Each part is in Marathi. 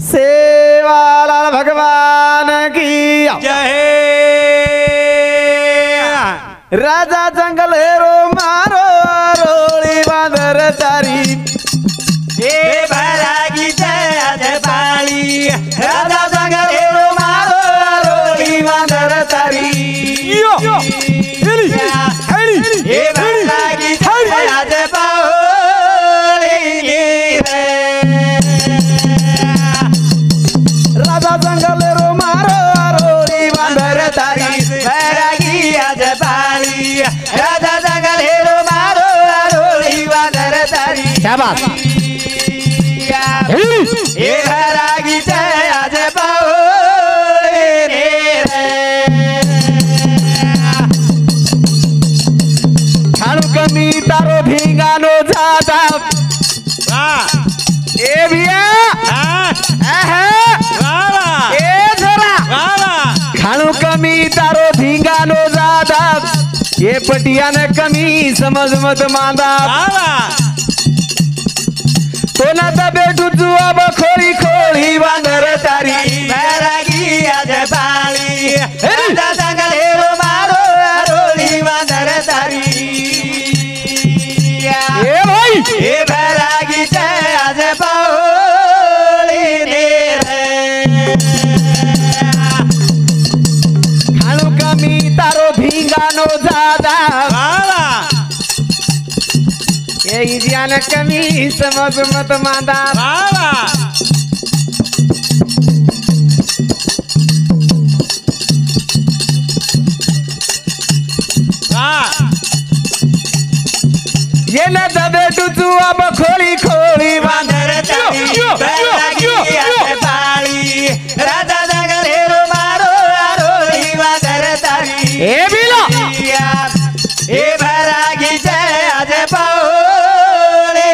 सेवालाल भगवान की जय। राजा जंगल हेरो मारो रोली बांदर तारी हे भरागी जय अजबाली राजा जंगल हेरो मारो रोली बांदर तारी हे भरागी जय अजबाली राजा जंगल हेरो मारो रोली बांदर तारी भरागी अजबाली राजा जंगल हेरो मारो रोली बांदर तारी। क्या बात हे भरागी जय अजबाली खाणू कमी तारो भिंगानो जादा ए भिया ए जरा खाणू कमी तारो भिंगानो जादा ये पटियान कमी समज मत मांदा कोणा दबे टुचू अब खोळी खोळी बांदर तारी भरागी अजबाली राजा जंगल हेरो मारो रोली बांदर तारी। ए भाई हे भरागी जय अजबाली खाणू कमी तारो भिंगानो जादा ये इजियान कमी समज मत मांदा ये न दबे टुचू अब खोळी खोळी बांदर तारी भरागी अजबाली राजा जंगल हेरो मारो रोली बांदर तारी। ए बिलो हे भरागी जय अजबाली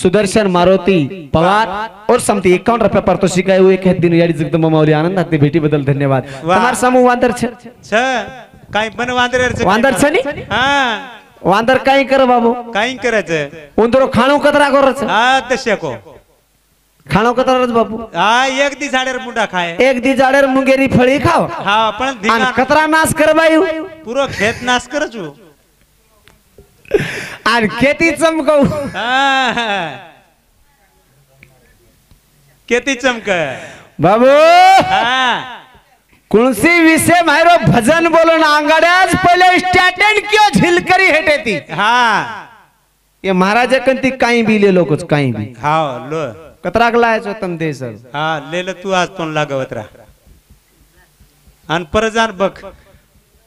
सुदर्शन मारुती पवार और समती 51 रुपये पारितोषिक आहे एक दिन याडी जगदंबा माऊली आनंद हाते भेटी बदल धन्यवाद। તમાર સમૂહ વાંદર છે काय पण वांदर वांदर છે ની हा वांदर काय कर बाबू काय करायचं उंदरो खाणो कतरा करच हा तसे को खाणो कतराच बाबू हा एक दी झाडेर मुंडा खाय एक दी जाडेर मुंगेरी फळी खाव हा पण आणि धिंगाण कतरा नाश कर बायू पुरो खेत नाश करचू आणि खेती चमकव केती चमक बाबू हा कुणसी विषय मायरो भजन बोलून आंगाड्याच पहिले स्टॅटन क्यों झिलकरी हेटेती हा ये महाराज कंती काही बिले लोकच काही बी हा लो कतराक लायचो तम ते सर हा लेलं तू आज पण लागवत राह आणि परजान बघ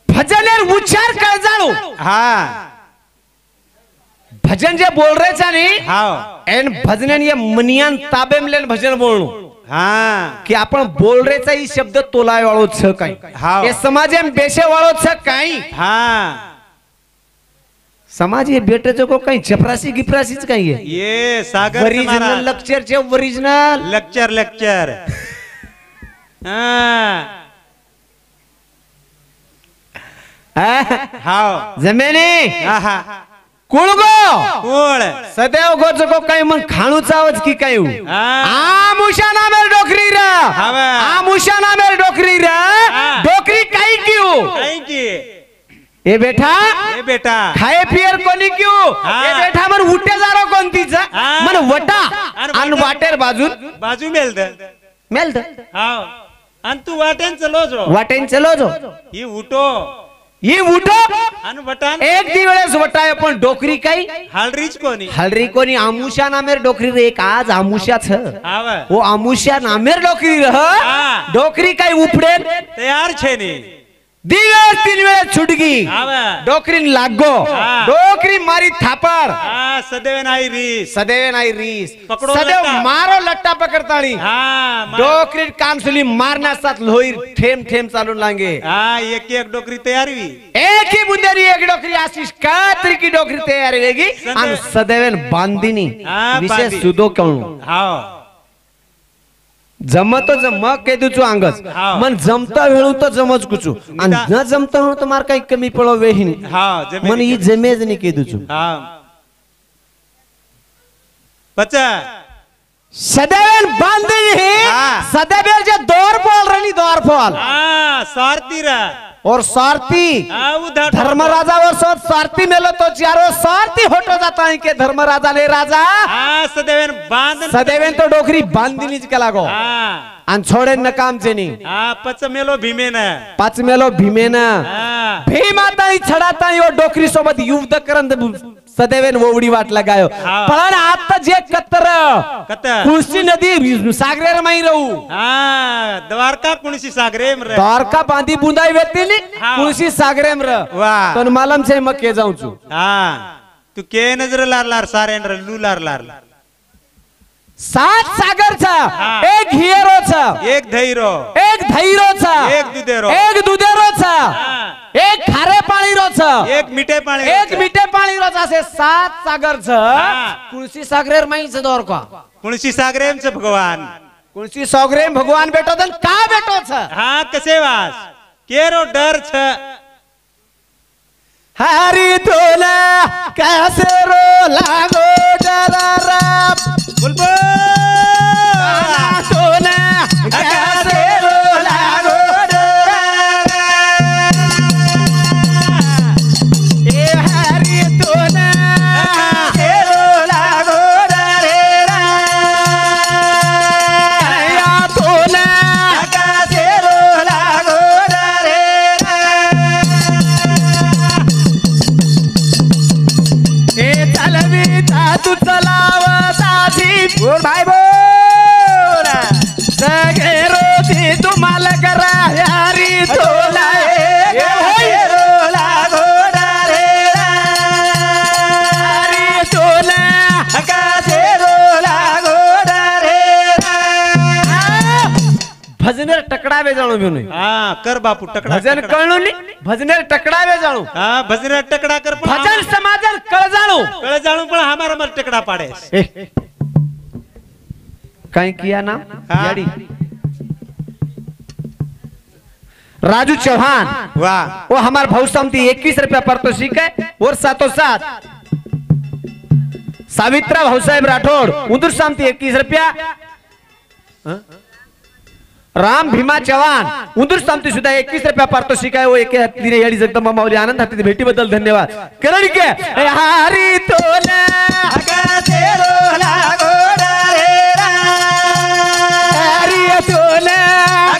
भजनेर उच्चार कर जाणू हा भजन जे बोल रहे छा नी हा एन भजनन ये मनियान ताबे में भजन बोलणू हा की आपण बोल रहे चा ही शब्द तोलाय वाळो छ काही हाव. ये समाजे में बेशे वाळो छ काही हा समाज ये बेटे को काही चपरासी गिपरासीच काही आहे ये सागर ओरिजिनल लेक्चर चे ओरिजिनल लेक्चर लेक्चर हाव जमेनी हा कुळगो कोळ सदैव गोच को काही मग खाणू चावच की काही आमुषा नामेर डोकरी रा हावा. आमुषा नामेर डोकरी रा डोकरी काही क्यों काय की ए बेटा ए बेटा खाए पियर कोणी क्यों हा. ए बेटा मन उठे जारो कोणतीचा हा. मन वटा आणि आणि वटा. वाटेर बाजूत बाजू मेलद मेल द हाव आणि तू वाटेन चलो जो वाटेन चलो जो ही उठो ही उठो आणि बटान एक दिवस वटाय पण डोकरी काही हालरीच कोणी हलरी कोणी आमुषा नामेर डोकरी रे एक आज आमुषा छ हाव वो आमुषा नामेर डोकरी रह हा. डोकरी काही उपडेल तयार छे ने दिवस 3 वेळा छुटगी हाव डोकरीन लागो हा. डोकरी मारी थापर हा सदैव नाही रीस सदैव नाही रीस पकडो सदैव लट्टा. मारो लट्टा पकडतानी हा डोकरी कानसुली मारना साथ लोही ठेम ठेम चालून लांगे हा एक एक डोकरी तयार वी एक ही बुंदेरी एक डोकरी आशीष कात्री की डोकरी तयार वेगी आणि सदैवन बांधिनी हा, विशेष बांधी. सुदो कळू हाव जमतो जम के दुचू अंगस हाव. मन जमता वेळू तो जमच कुचू आणि न जमता वेळू तो मार काही कमी पडो वेहिनी हा मन ही जमेज नाही के दुचू हा पचा सदैव बांधी ही हाँ। सदैव जे दौर पोल रही दौर पोल स्वार्थी रा और स्वार्थी उधर धर्मराजा और स्वार्थी मेलो तो चारो स्वार्थी होटो जाता है के धर्मराजा ने राजा सदैव बांधन सदैव तो डोकरी बांधनीच के लागो आणि छोडे न काम चेनी पच मेलो भीमेन पाच मेलो भीमेन भीमाता छडाता यो डोकरी सोबत युद्ध करंद सदैवेन ओवडी वाट लगायो पण आता जे कत्तर कुळशी नदी सागरेर माई रहू द्वारका कुणसी सागरेम रे द्वारका बांधी बुंदाई वेतीली कुळशी सागरेम र वाह पण मालम छे मके जाऊ छु तू के नजर लार लार सारेन रे लू लार लार 7 सागर छ एक हियरो छ एक धैरो छ एक दुधेरो छ एक खारे पाणी रो छ एक मीठे पाणी रो छ असे 7 सागर छ कुळशी सागरेर माई छ दोर का कुणसी सागरेम छ भगवान कुळशी सागरेम भगवान बेटो दन का बेटो छ कसे वास केरो डर छ हरी तोला कैसे रो लागो डरारा बुलबुल तोला कैसे रो लागो डरारा ए हरी तोला कैसे रो लागो डरारा या तोला कैसे रो लागो डरारा ए चलवी तू चलावताची बोल भाई बोल सगेरो ती तुम्हाला करा यारी तोला ए रोला घोडा रे यारी तोला कासे रोला घोडा रे भजनेर टकडावे जाणू घेऊन कर बापू टकड़ा भजन कळणुली भजनेर टकडावे जाणू भजन टकड़ा कर भजन समाजन कळ जाणू पण हमारा मत टकड़ा पाड़े कहीं किया नाम याडी राजू चौहान वाह वो हमारे भाऊ समती 21 रुपया पारितोषिक है और साथों साथ सावित्रा भाऊ साहेब राठौड़ उदूर समती 21 रुपया राम भीमा चव्हाण उदूर समती सुद्धा 21 रुपया पारितोषिक आहे वो एक दिने याडी जगदंबा माऊली आनंद हाती भेटी बद्दल धन्यवाद करण के हरी तोला गाते रोला घोडा रे हरी तोला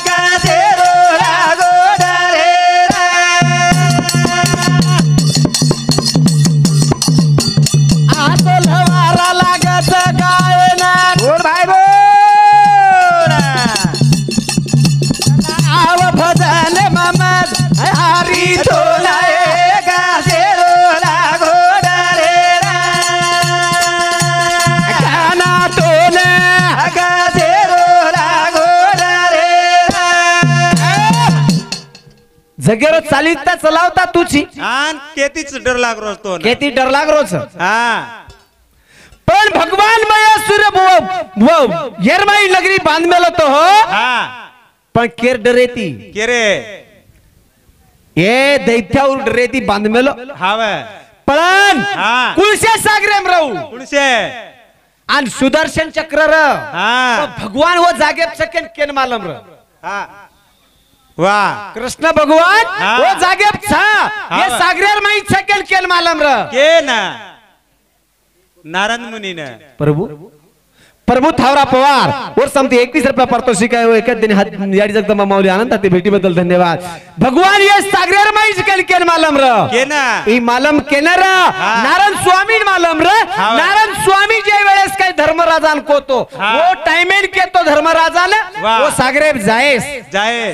गाते रोला घोडा रे आतल वारा लागत गायना बोल भाई बोल आव भजन ममद हरी तोला गाते रोला घोडा रे गाना तोला गाते रोला घोडा रे जगेरो चालिता चलावता तुझी केतीच डर लाग रोज तो किती डर लाग रोज पण भगवान माया सूर्य येरमाई नगरी बांध मेलो तो हो पण केर डरेती के रे ये दैत्यावर डरेती बांध मेलो हावे पण कुलशे सागरेम राहू कुणसे आणि सुदर्शन चक्र र भगवान वो जागे सकेन केन मालम र वाह कृष्ण भगवान वो जागे छा ये सागरेर माई सकेन केन मालम र के ना नारद मुनि ने प्रभु थावरा पवार और समती 21 रुपया पारितोषिक आहे एक दिन याडी जगदंबा माऊली आनंद हाती भेटी बद्दल धन्यवाद भगवान ये सागरेर माई सकेन केन मालम र के ना ई मालम केनर नारायण स्वामी मालम र नारायण स्वामी जे वेळेस काही धर्मराजान कोतो वो टाइमेन केतो धर्मराजाला वो सागरेब जायस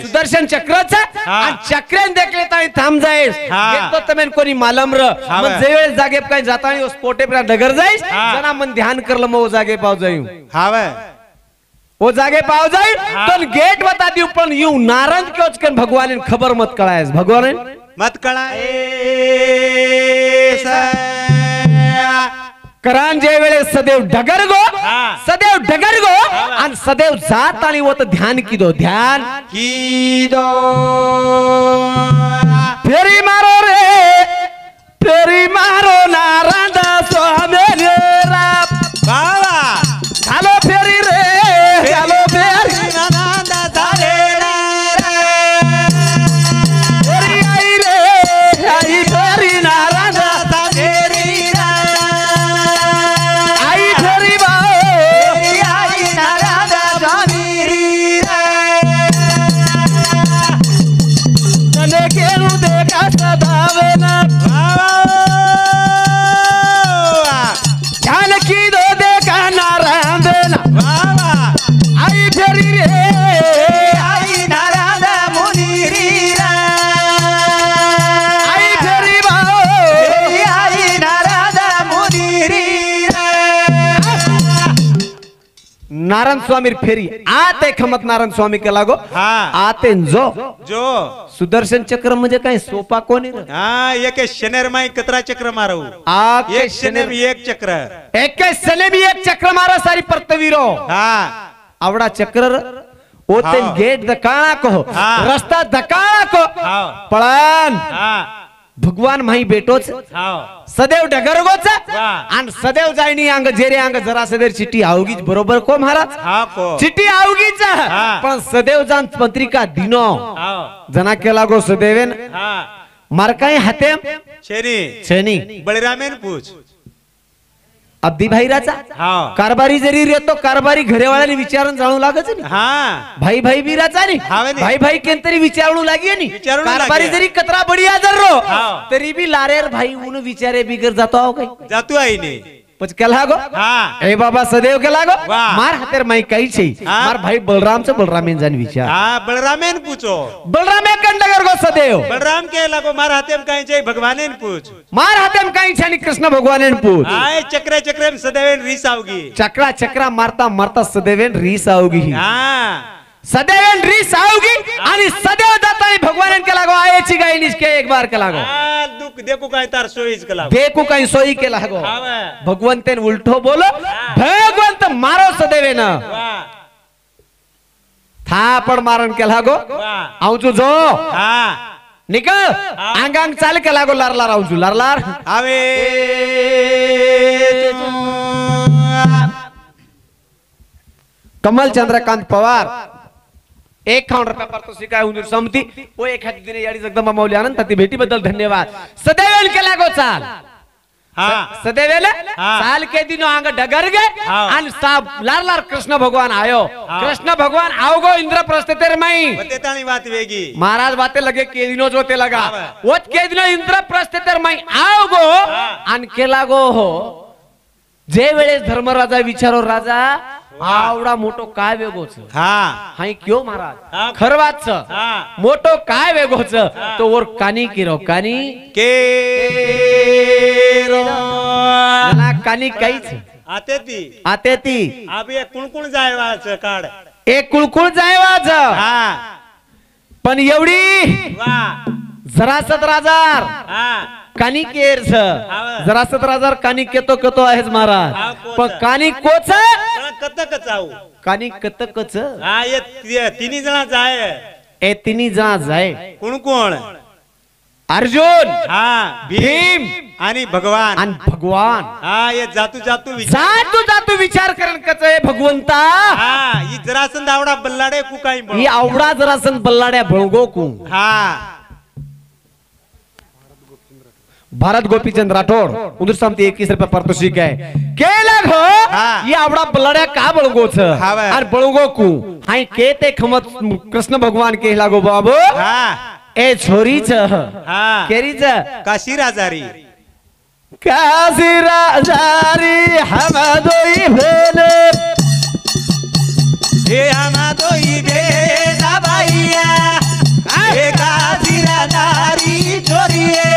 सुदर्शन चक्रचा आणि चक्रेन देखले ताई थांब जायस केतो तमेन कोणी मालम र मग जे वेळेस जागे काही जातानी उस पोटे पर डगर जायस जना मन ध्यान करलं मग जागे पाव जाऊ हावे वो जागे पाव जाई तो गेट बता दियो पण यू नारंज क्योच कन भगवान ने खबर मत कळायस भगवान मत कळाए करान जे वेळे सदैव डगर गो आणि सदैव जात आणि वो तो ध्यान की दो फेरी मारो रे फेरी मारो नारायण स्वामी रे बाबा झालो फेरी रे वा वा आई फेरी रे आई नारद मुनी रीरा आई फेरी बा आई नारद मुनी रीरा नारायण स्वामी फेरी आते खमत नारायण स्वामी के लागो हाँ आते जो जो सुदर्शन चक्र म्हणजे काय सोपा कोणी रे हाँ एक शनेर माई कतरा चक्र मारो आके एक शनेर में एक चक्र एक सने भी एक चक्र मारा सारी परतवीरो हाँ आवडा चक्र ओते हाँ। गेट धकाळा को हाँ। रस्ता धकाळा को हाँ पळण हाँ भगवान माही बेटोच हाँ सदैव डगरगोच वाह। आणि सदैव जायनी अंग जेरे अंग जरा सदैव चिट्टी आवगीच बरोबर को महाराज हाँ को चिट्टी आवगीच हाँ। पण सदैव जान पत्रिका दिनो हाँ जना केला गो सदैवेन हाँ मारकाई हाते शेनी छेनी बळीरामेन पूछ अब्दी भाईराचा हाँ कारभारी जरी रेतो कारभारी घरेवाळ्याने विचारून जाणू लागच नाही हाँ भाई भाई बिराचा नाही हावे नी. भाई भाई केंतरी विचारणू लागी नाही विचारणू कारभारी लागे. जरी कतरा बढिया जरो हाँ. तरी बी लारेर भाई उन विचारे बिगर जातो आहो काही जातू आई ने पच केला गो हाँ ए बाबा सदैव केला गो वाह. मार हातेर माई काही छे हाँ. मार भाई बलरामचं बलरामेन जान विचार हाँ बलरामेन पूछो बलरामे कंडगर गो सदैव बलराम के लगो मार हाथे में कहीं चाहिए भगवाने ने पूछ मार हातेम काही छानी कृष्ण भगवानेन पूछ आए चक्रे चक्रे में सदैव रीस आओगी चक्रा चक्रा मारता मारता सदैवेन रीस आवगी हाँ सदैव रीस आवगी आणि सदैव जाता है भगवान के लागो आयची गाय निसके एक बार के लागो हाँ दुख देखो कहीं तार सोईज के लागो देखो कहीं सोई के लागो हाँ भगवंतेन उल्टो बोलो भगवंत मारो सदैव न वाह थापड मारण के लागो वाह आऊचू जो हाँ निकल अंग अंग चाल के लागो लारलार आऊचू लारलार आवे कमल चंद्रकांत पवार 51 रुपया पर तो शिकाय हुंदूर समती ओ एक हात दिने याडी जगदंबा माऊली आनंद ती भेटी बद्दल धन्यवाद सदैव के लागो चाल हाँ सदैवेले हाँ। साल के दिनों आंग डगर गए हाँ। आणि साब लार लार कृष्ण भगवान आयो हाँ। कृष्ण भगवान आओगो इंद्रप्रस्थ तेरे मई बतेतानी बात वेगी महाराज बातें लगे के दिनों जो ते लगा हाँ। वो के दिनों इंद्रप्रस्थ तेरे मई आओगो हाँ। आणि के लागो हो जे वेळेस धर्मराजा विचारो राजा आवडा मोठो काय वेगोच हाँ हाय क्यों महाराज हाँ। खरवाच हाँ मोठो काय वेगोच तो वर कानी किरो कानी के मला कानी काहीच आते ती आते ती अब ये कुण कुण जाय वाच काढ एक कुळकुळ जाय वाज हाँ पण एवढी वाह जरासत राजार हाँ कानी केरस हा. जरासत राजार कानी केतो केतो आहेच हा, महाराज कोच. पण कानी कोच कतक चाऊ कानी कतकच हाँ ये तिन्ही जण जाय ए तिन्ही जण जाय कुण कोण अर्जुन हाँ भीम आणि भगवान आणि भगवान हाँ ये जातू जातू विचार जातू विचार करण कच आहे भगवंता हाँ ये जरासन दावडा बल्लाडे कु काही बळो. ही आवडा जरासन बल्लाड्या बळगो कू हाँ भारत गोपीचंद राठौड़ उधर समती 21 रुपया पारितोषिक है केला घो हाँ. ये आवडा बल्लाड्या का बळगो छ हाँ बे. और बळगो कू हाय के ते खमत कृष्ण भगवान के लागो बाबू हाँ ए छोरी छ हाँ केरी छ काशी राजारी काशी राजारी हम दोई भेले हे आमा दोई बेटा बाईया हे काशी राजारी छोरीए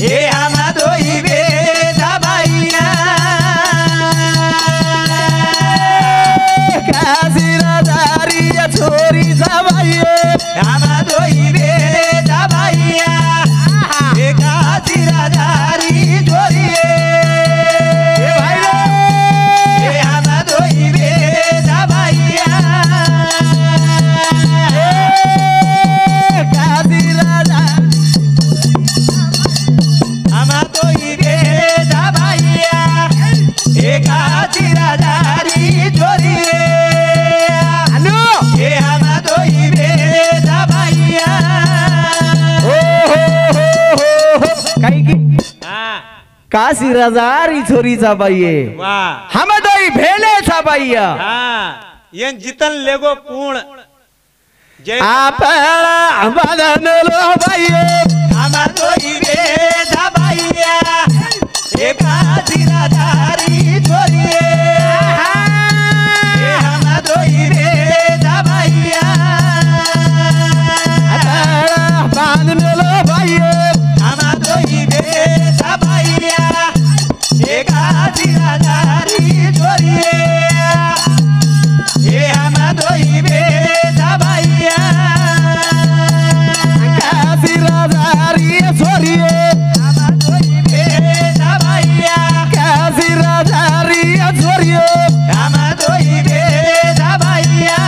हे आमा दोई बेटा बाईया काशी राजारी छोरी जवाई आमा दोई बेटा बाईया हे काशी राजारी छोरीए हे आमा दोई बेटा बाईया आमा दोई बेटा बाईया हे काशी राजारी छोरीए हे आमा दोई बेटा बाईया काही की हाँ काशी राजारी छोरी जवाई वाह हम दोई भेले जवाई हाँ ये जितन लेगो पूर्ण जय आपण बदन लो बाई आमा दोई बेटा बाईया हे काशी राजारी छोरीए राजारी छोरिये हे हम दोई बेटा भैया काशी राजारी छोरिये हम दोई बेटा भैया काशी राजारी छोरिये हम दोई बेटा भैया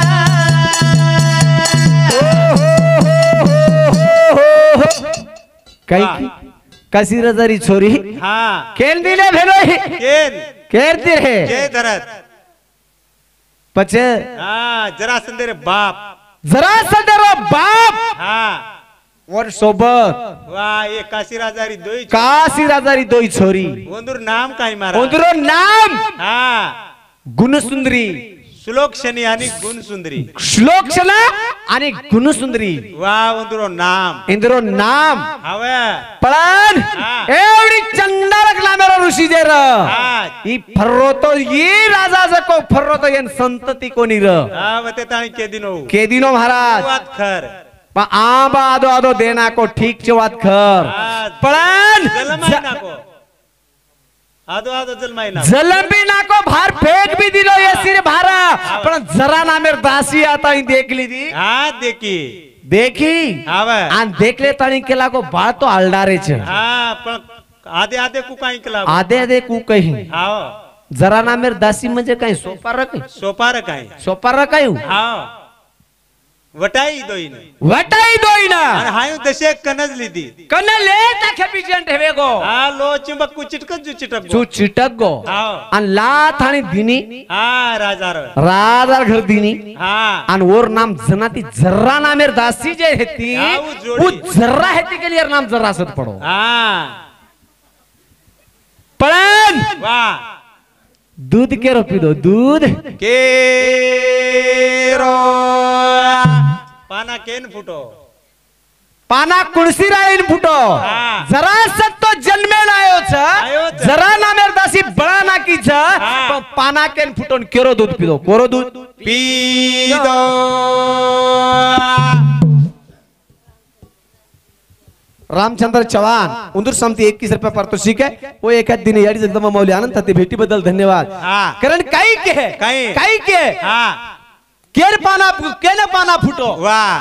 काही काशी राजारी छोरी हाँ केन दिले भेलोई केन केर दिले जय धरत पचे हाँ जरा संदेरे बाप जरा सदरो बाप हाँ और सोबत वाह ये काशी राजारी दोई काशी राजारी दोई छोरी वंदुर नाम काही मारा उंदरो नाम हाँ गुणसुंदरी श्लोक शनी आणि गुण सुंदरी श्लोकशना आणि गुणसुंदरी वाह वंदुरो नाम इंद्रो नाम हवे पण हा. एवढी चंडालक लामेरो ऋषी जे र हाँ ई फर्रो तो ये राजा जको फर्रो तो येन संतती कोणी र हाँ वते ताणी के दिनो केदिनो महाराज वात खर पण आबा आदो आदो देना को ठीक चे वात खर हाँ, पण जलमाई नाको आदो आदो जलमाई नाको जलंबी नाको भार फेक भी दिलो ये सिर भारा पण जरा ना मेर दासी आता ही देख ली थी हाँ देखी देखी हवे आणि देखले तणी केला को बाळ तो आलडारे छ हाँ पण आधे आधे कु काही केला आदे आदे कू कही हाव जरा ना मेर दासी म्हणजे काही सोपार काही सोपार काही सोपार काही हाव वटाई दोईन वटाई दोईना आणि हायू दशे कनज लिदी कन ले ताखे बिजन ठेवे गो हा लो चिंबक कु चिटकत जु चिटक चू चिटक गो हाव आणि लाथ आणि दिनी हा राजार राजार घर दिनी हा आणि और नाम जनाती जर्रा नामेर दासी जे हेती हा, वो जोडी. वो जर्रा हेती के लिए नाम जर्रा सत पडो हा पण वाह दूध के रोपी दो दूध केरो पाना केन फुटो पाना कुणसी राळीन फुटो हा. जरा सत तो जन्मेल आयो छ आयो छ. जरा नामेर दासी बळा नाकी छ हा. पण पाना केन फुटोन केरो दूध पिदो कोरो दूध पीदो रामचंद्र चव्हाण उंदूर समती 21 रुपये पारितोषिक आहे वो एका दिन याडी जगदंबा माऊली आनंद ते भेटी बद्दल धन्यवाद हा. कारण काही के काही. काही के हा केर पाना केन पाना फुटो वाह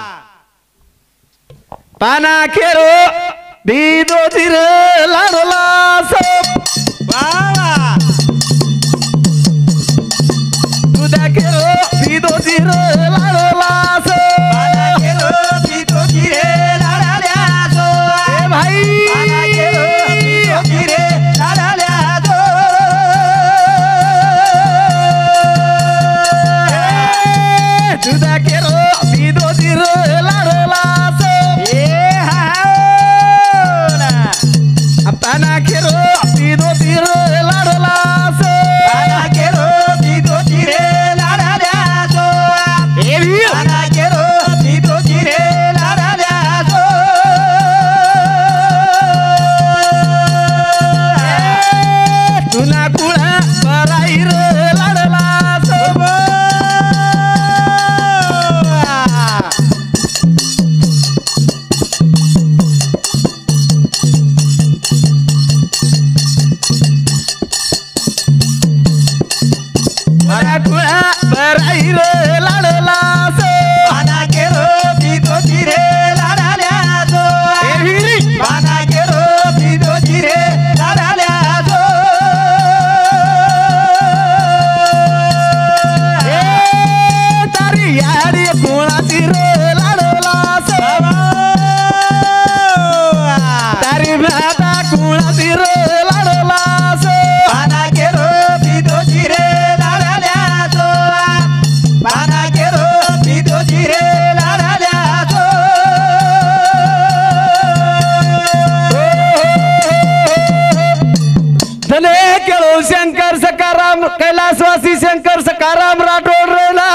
पाना केरो दीदो जिर लाडोला सब वाह दुधा केरो दीदो जिर लाडोला पाना सब केरो पीदो गिरे लाडाल्या सो ए भाई पाना केरो पीदो गिरे लाडाल्या सो दुधा केरो दीदो जिर लाडोला सब ए हा पाना केरो दीदो जिर लाडोला सब पाना केरो पीदो गिरे लाडाल्या सो ए भी पाना केरो पीदो गिरे लाडाल्या सो तुला कुळा बराईर लाडला सब मला कुळा बराईर लाडला सब पाना केरो पीदो गिरे लाडाल्या सो ए भी पाना केरो पीदो गिरे लाडाल्या सो ए तारी याडी कुळाची लाडला सब तारी भाता कुळाची लाडला सब पाना केरो पीदो गिरे लाडाल्या सो पाना केरो पीदो गिरे लाडाल्या सो धने केळो शंकर सकाराम कैलासवासी शंकर सकाराम राठोड रेला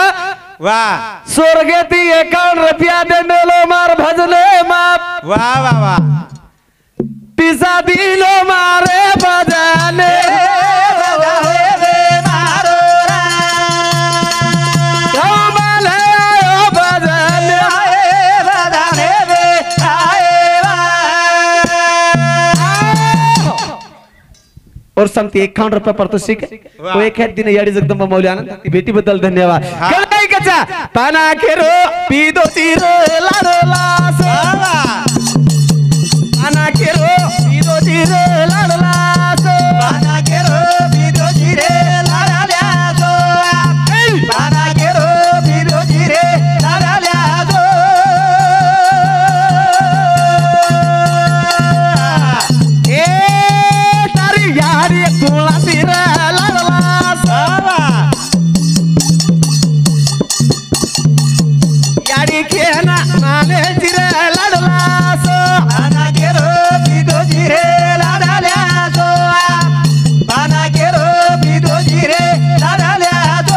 वाह स्वर्गेती 51 रुपया दे मेलो मार भजले माप वाह वाह वाह पिसा दिलो मारे बजाने कमाले आयो बजाने और समती 51 रुपये पारितोषिक वो एक दिन याडी जगदंबा माऊली आनंद ती भेटी बद्दल धन्यवाद काय कचा पाना केरो पीदो तीर लाडलास पाना केरो पीदो तीर लाडलास पाना केरो पीदो तीर लाडलास पाना केरो पीदो तीर लाडलास ए तारी यारी तुला तीर लाडलास याडी केना नाने तीर लाडलास पाना केरो पीदो तीर लाडलास पाना केरो पीदो तीर लाडलास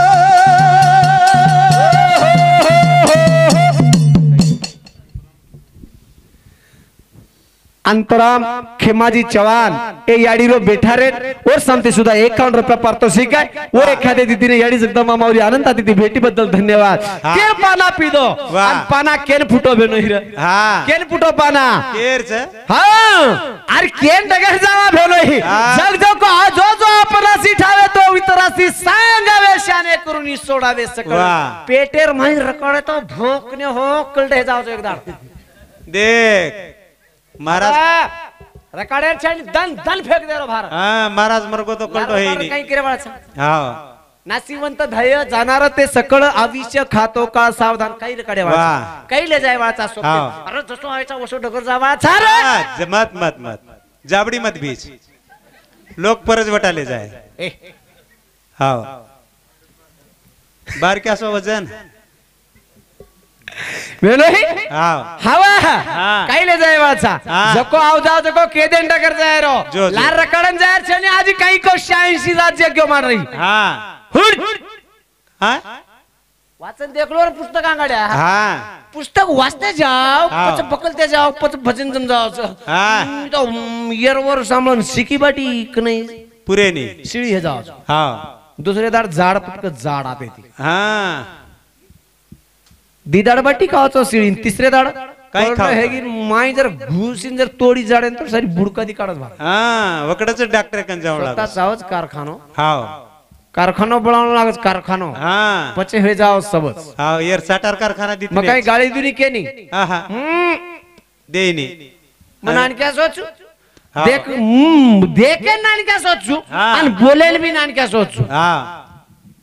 अंतराम खेमाजी चौहान ए याडी रो बैठा रे और समते सुद्धा 51 रुपये पारितोषिक आहे वो एखाद्या तिथीने याडी जगदंबा माऊली आनंद तिथे भेटी बद्दल धन्यवाद के पाना पिदो आणि पाना केन फुटो बेनो हिर केन फुटो पाना केरच हां अरे केन डगर जावा भेलो ही जग जो को जो जो आपणासी ठावे तो इतरासी सांगावे शाने करून सोडावे सकळ पेटेर माही रकडे तो भोकने हो कलडे जाव एकदा देख महाराज रकाड्यार छानी दन दन फेक दे रो भार हां महाराज मरगो तो कळतो हे नाही काही करे बाळा हां नासिवंत धैर्य जाणार ते सकळ आविष्य खातो का सावधान काही रकाडे वाचा काही ले जाय वाचा सोपे अरे जसो व्हायचा वसो डगर जावा छार मत मत मत जाबडी मत बीच लोक परज वटाले जाय हां बार क्या सो वजन वेलोही हां हवा काही ले जाय वाचा जको आव जाव जको केदेन डगर जाय रो लार रकडन जाय छने आजी काही को 86 राज्य क्यों मार रही हां हुड हां वाचन देखलो रे पुस्तक आंगड्या हां पुस्तक वाचते जाओ पच पकलते जाओ पच भजन जम जाओ हां तो इयरवर सामन सिकी बाटी क नाही पुरे नाही शिळी हे जाओ हां दुसरे दार झाड पटक झाड आते ती हां दी दाड बाटी खावाचो शिळी तिसरे दाड काय खाव हे की माई जर घुसीन जर तोडी जाडेन तर सारी बुडका दी काढत भार हां वकडच डॉक्टर कन जाव स्वतः सावच कारखानो हां कारखानो बनावं लागत कारखानो हां पचे हे जाओ सबच हां यार साटार कारखाना दित मग काही गाडी दुनी केनी हां हां देईनी मन आणक्या सोचू देख देखे नानक्या सोचू आणि बोलेल बी नानक्या सोचू हां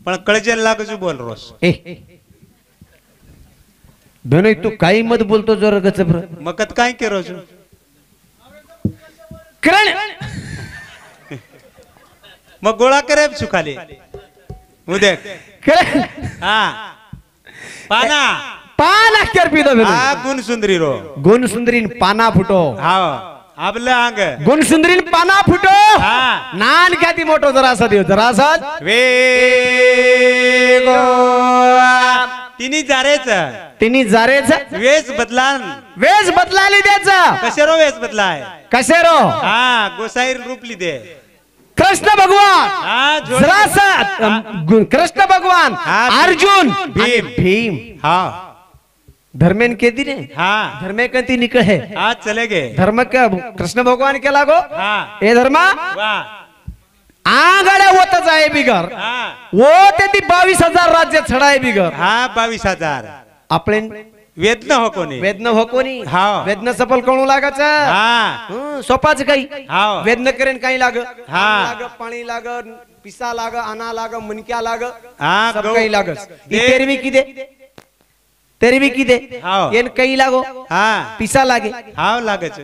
पण कळजेल लागजू बोल रोस ए बेनोय तू काही मत बोलतो जर गचब्र मकत काय केरो छु करण मग गोळा करे सुखाले उदे करण हां पाना पाना कर पिदो हां गुण सुंदरी रो गुण सुंदरीन पाना फुटो हां आपलं अंग गुण सुंदरीन पाना फुटो हां नान ख्याती मोठो जरासा देव जरासा वे गो तिनी जारेच वेश बदलान वेश बदलाली द्यायचा कसे रो वेश बदलाय कसे रो हां गोसाईर रूपली दे कृष्ण भगवान हां जरासा कृष्ण भगवान अर्जुन भीम भीम हां धर्मेन के दिन हां धर्मे कंती निकळ है आज चले गए धर्म का कृष्ण भगवान के लागो हां ए धर्मा वाह आंगड्या होतच आहे बिगर हां वो ते ती 22,000 राज्य छडाय बिगर हां 22,000 आपले वेदन हो कोणी वेदन हो कोणी हां वेदन सफल कोण लागाच हां सोपाच काही हां वेदन करेन काही लाग हां लाग पाणी लाग पिसा लाग आना लाग मनक्या लाग हां सब काही लागस तेरवी किदे हां येन काही लागो हां पिसा लागे हां लागच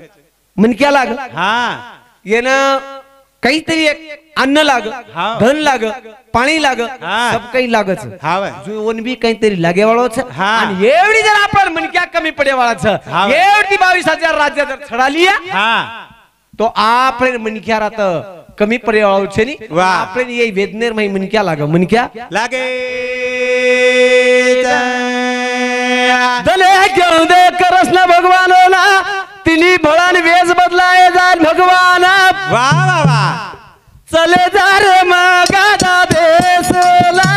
मनक्या लाग हां येन काहीतरी एक अन्न लाग धन लाग पाणी लाग सब काही लागच जीवन बी काहीतरी लागे वाळोच आणि एवढी जर आपण मनक्या कमी पडे वाळाच एवढी 22,000 राज्य जर छडाली तो आपण मनक्या रात कमी पडे वाळोच नी आपण ये वेदनेर माही मनक्या मनक्या लागे दले घेऊन दे कृष्ण भगवानला तिनी भळान वेज बदलाय जान भगवान वा वा वा चले जा रे मगादा देसला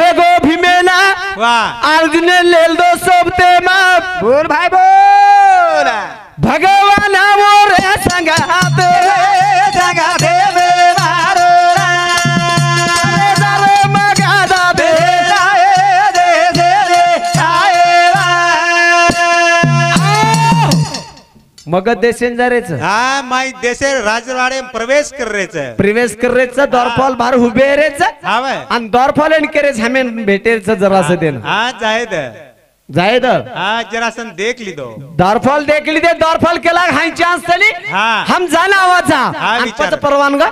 हे गो भीमेला वाह अर्जुन लेल दो सोबते माप बोल भाई बोल भगवान मोरे संगात जगा देवे मारो दरे मगादा दे मगध देशन जरेच हा माई देशे राजवाडे प्रवेश करेच प्रवेश करेच द्वारपाल बार उभे रेच हाव आणि द्वारपाल आणि करेच हमें भेटेच जरा असं देन हा जायद जायद हा जरासन देख ली दो द्वारपाल देखली दे द्वारपाल केला हाय चान्स तली हा. हम जाना आवाजा हा, आणि विचार. पत परवानगा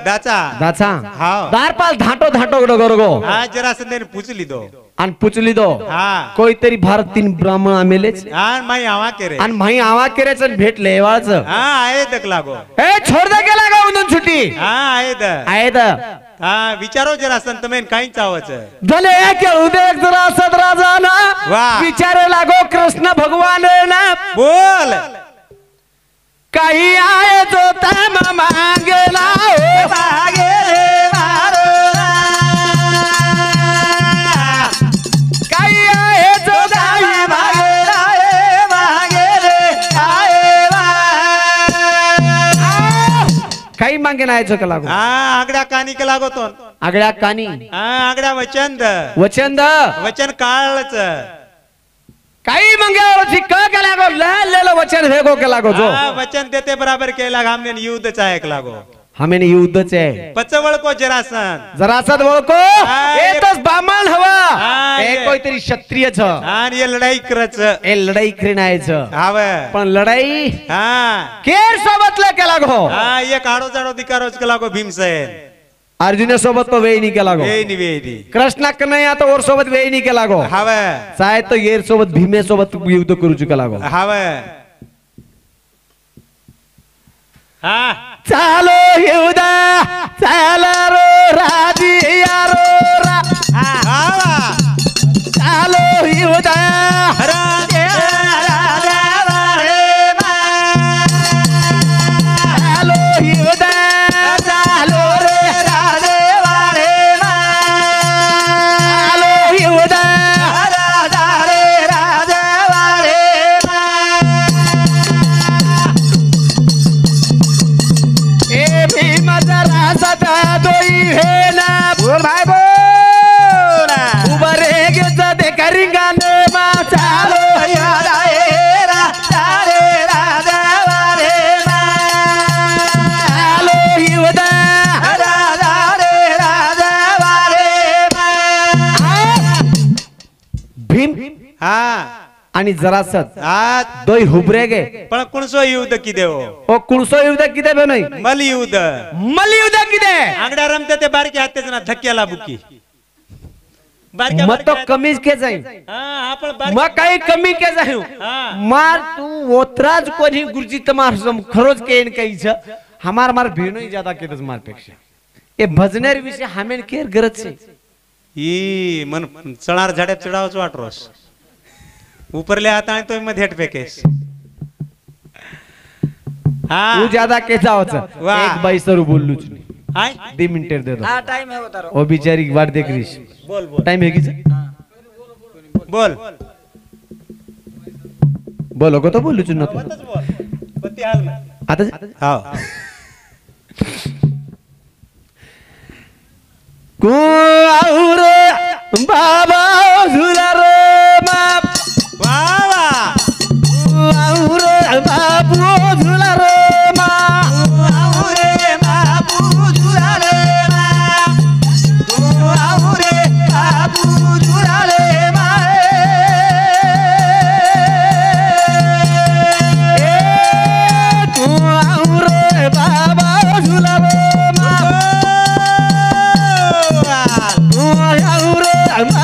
दाचा दाचा हाव. द्वारपाल धाटो धाटो गडगो हा जरासन देन पुचली दो आणि पुचली दो हा कोईतरी भारत तीन ब्राह्मण आमेलेच हा माई आवा केरे आणि माही आवा केरेच आणि भेट लेवाच हा आहे दक लागो ए छोड दे गेला का उन्हून छुट्टी हा आहे द आहे द हा विचारो जरासन तुम्ही काही चावच भले खेळू दे एक जरा असत राजा ना वाह. विचारे लागो कृष्ण भगवान ना बोल काही आहे जो तम मागेला हो मागे रे मारो काही आहे जो दाई मागे रे काही मागे नाही चोक लागो हा आगड्या कानी के लागो तो आगळ्या कानी हा आगड्या वचन वचन द वचन काळच काही मंगे का लागो ल वचन भेगो के लागो जो हा वचन देते बराबर के लाग हमने युद्ध चाहे लागो हमें युद्धच आहे पचवळ को जरासन जरासत ओळखो येतच बामण हवा हा, हे ये. कोणतरी क्षत्रिय छ आणि ये लढाई करच हे लढाई करीनायचं हाव पण लढाई हा केर सोबत केला गो हा ये काढो जाडो दिकारोच के लागो भीमसेन अर्जुन सोबत तो वेई नाही केला गो ए निवेदी कृष्णा नाही आता ओर सोबत वेई नाही केला गो हाव चाहे तो येर सोबत भीमे सोबत युद्ध करू चुका गो हाव हा चालो युद्ध चाला रो राजी यारो रा हाव चालो युद्ध चालो युद्ध चालो रे चालो युद्ध ए भीम जरा सदा दोई हे ना बोल भाई बोल उभरे घेत दे करिंगाने मा चालो चालो युद्ध भीम हा आणि जरासत हा दोई हुबरे गे पण कोणसो युद्ध किदे हो ओ कुणसो युद्ध किती बे नाही मल युद्ध मल युद्ध किती आंगड्या रमते ते बारके हातेच ना धक्क्याला बुकी बारक्या मग तो बारक्या- कमीच के जाई हा आपण बारक्या- मग काही कमी के जाई हा. मार तू ओतराज कोणी गुरुजी तमार खरोज के इन काही छ हमार मार भीनो ही ज्यादा केतस मार पेक्षा ए भजनेर विषय हमें केर गरज छे ई मन चणार झाड्यात चढावच वाटरोस उपरले हात आणि तो मध्ये हेट फेकेस हा तू ज्यादा के जावच वाह. एक बाई सर बोललूच नाही हाय 2 मिनिट दे दो हाँ टाइम है उतारो ओ बिचारी वाट देख रही बोल बोल टाइम है की बोल बोलो को तो बोलूच न तू मतच बोल पत्ती हाल में आता हाव को आउर बाबा झुला रे बाप वा वा आउर बाबू झुला रे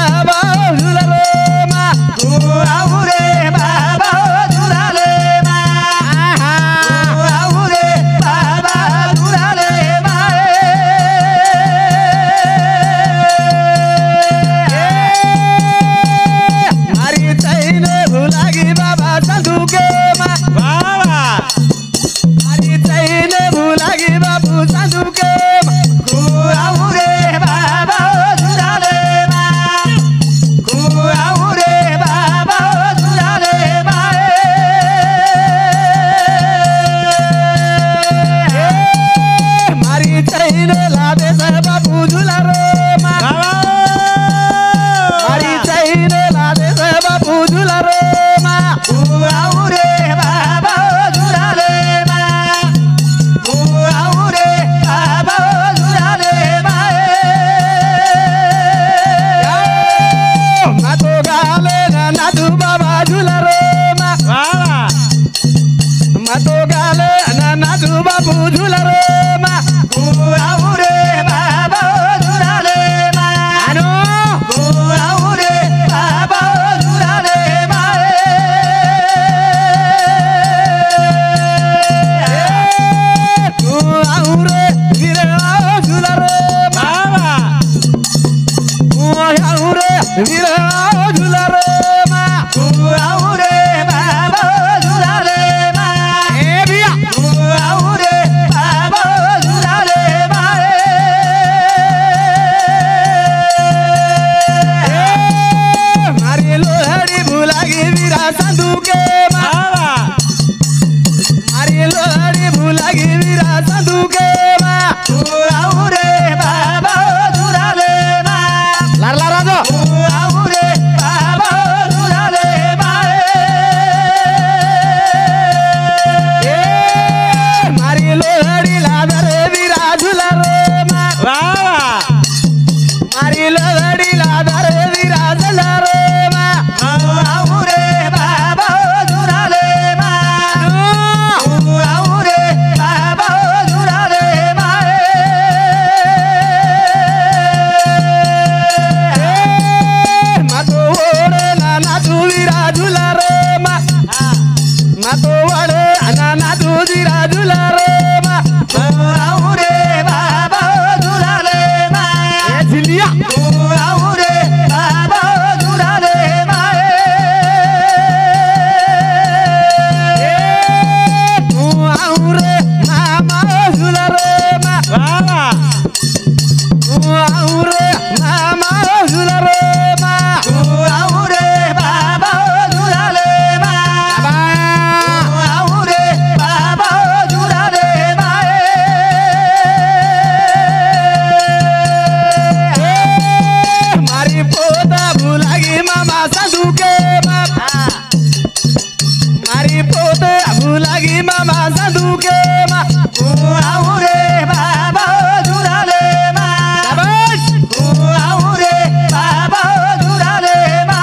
बाबा झुला रे वीरा झुला रे मा तू आऊ रे बाबा झुला रे मा ए बिया तू आऊ रे बाबा झुला रे मा मारी लोहड़ी भुलागी वीरा संधू के मा मारी लोहड़ी भुलागी वीरा संधू के मा तू आऊ रे बाबा झुला रे मा लारला राजो तू आऊ रे बाबा झुला रे मा ए मारी लोहड़ी लादा रे वीरा झुला रे मा मारी लोहड़ी लादा रे वीरा झुला रे मा तू आऊ रे बाबा झुला रे मा तू आऊ रे बाबा झुला रे मा मातो ओढे नाना तू वीरा झुला रे मा मातो ओढे नाना तू वीरा झुला रे मा तू आऊ रे बाबा झुला रे मा ए झिलिया तू आऊ रे बाबा झुला रे मा ए तू आऊ रे मामा झुला रे मा तू आऊ रे मामा झुला रे मा तू आऊ रे बाबा झुला रे मा बाबा तू आऊ रे बाबा झुला रे मा मारी पोता भुलागी मामा साधू के मा मारी पोते भुलागी मामा साधू के मा तू आऊ रे बाबा झुला रे मा शाबाश तू आऊ रे बाबा झुला रे मा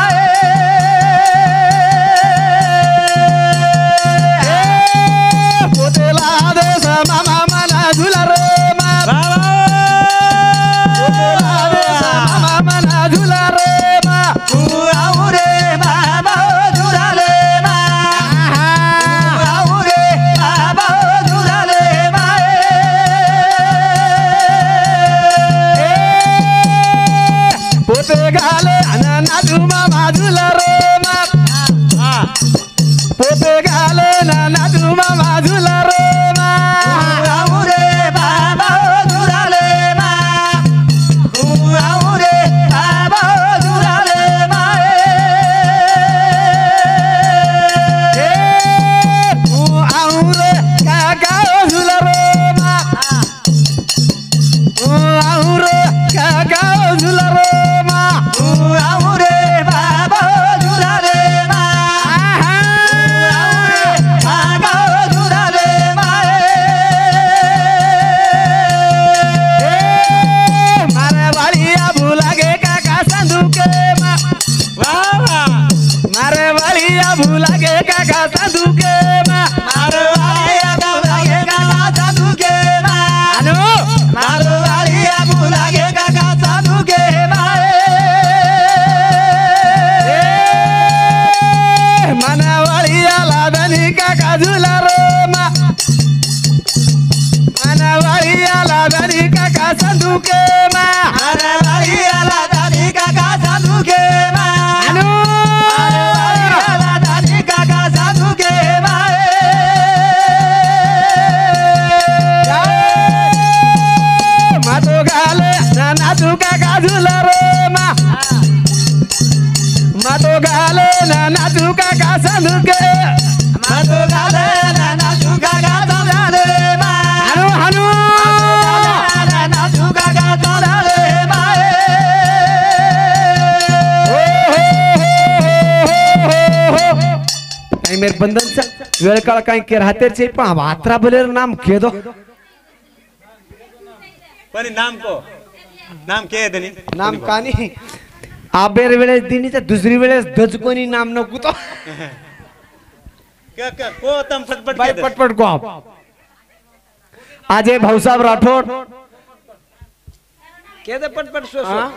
पोतेला देश मामा मना झुला रे मा पोतेला देश मामा मना झुला रे मा तू आऊ रे बाबा झुला रे मा तू आऊ रे बाबा झुला रे मा पोते घाले अनाना तू मामा झुला रे मा पोते घाले नाना तू मामा झुला रे मा तू आऊ रे बाबा झुला रे मा तू आऊ रे बाबा झुला रे मा तू आऊ रे काका झुला रे मा तू आऊ रे काका झुला रे मा तू आऊ रे बाबा झुला रे मा बाबा झुला रे मा मारे वालिया भुलागे काका संधू के मा मारे वालिया भुलागे काका संधू के मा मारवाड़िया बुलागे काका साधु के मा अनु मारवाड़िया बुलागे काका साधु के मा मना वालिया लादनी काका झुला रे मा मना वालिया लादनी काका संधू के मा मारवाड़िया लादानी काका साधु के मा अनु मारवाड़िया लादानी काका साधु के मा मातो गाले नाना तू काका झुला रे मा मातो गाले नाना तू काका संधू के मातो गाले नाना तू काका साधु रे मा हनु हनु नाना तू काका साधु रे मा काही मेरे बंधनचा वेळ काळ काही के राहते पण वात्रा बलेर नाम खेदो पण नाम के है दनी नाम कानी आबेर वेळेस दिनीच्या दुसरी वेळेस दज कोणी नाम नको तो क्या क्या को तम फटफट बाय के पटपट को आप अजय भाऊसाहेब राठोड के पटपट सो हाँ?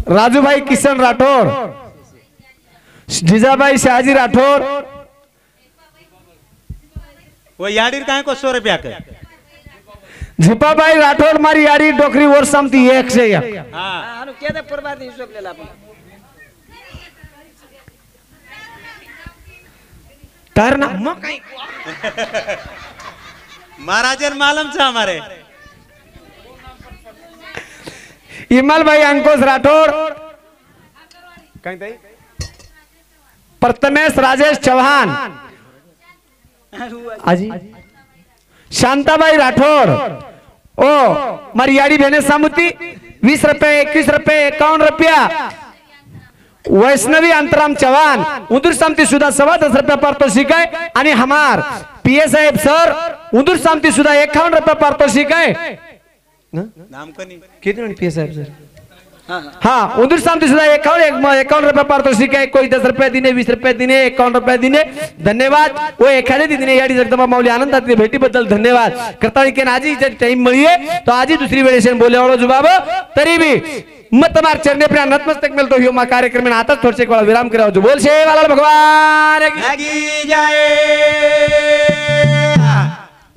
राजूभाई किसन राठोड जिजाबाई शहाजी राठोड वो याडीर काय को 100 रुपया के झिपाबाई राठोड मारी याडी डोकरी वर समती 101 तर ना मग काय महाराजन मालम छे हमारे इमलभाई अंकुश राठोड प्रथमेश राजेश चौहान आजी शांताबाई राठोड ओ मरियाडी भेने सामुती 20 रुपये 21 रुपये 51 रुपया वैष्णवी अंतराम चौहान उदूर सामती सुधा 10.25 रुपये पारितोषिक है आणि हमार पीए साहेब सर उदूर सामती सुधा 51 रुपये पारितोषिक है नाम कनी किती म्हणे पीए साहेब सर हाँ उधर सामने सुधा 51 रुपये पारितोषिक है कोई 10 रुपये दिने 20 रुपये दिने 51 रुपये दिने धन्यवाद वो एखाद्या दिने याडी जगदंबा माऊली आनंदात भेटीबद्दल धन्यवाद करताळी के आजी टाइम मिळिये तो आजी दुसरी वेळेस बोलेवाळो जुबाब तरी भी मत मार चरणे पे नतमस्तक मिलतो ह्यो मा कार्यक्रम में आता थोडसे वेळा विराम करावं बोल शेवालाल भगवान की जय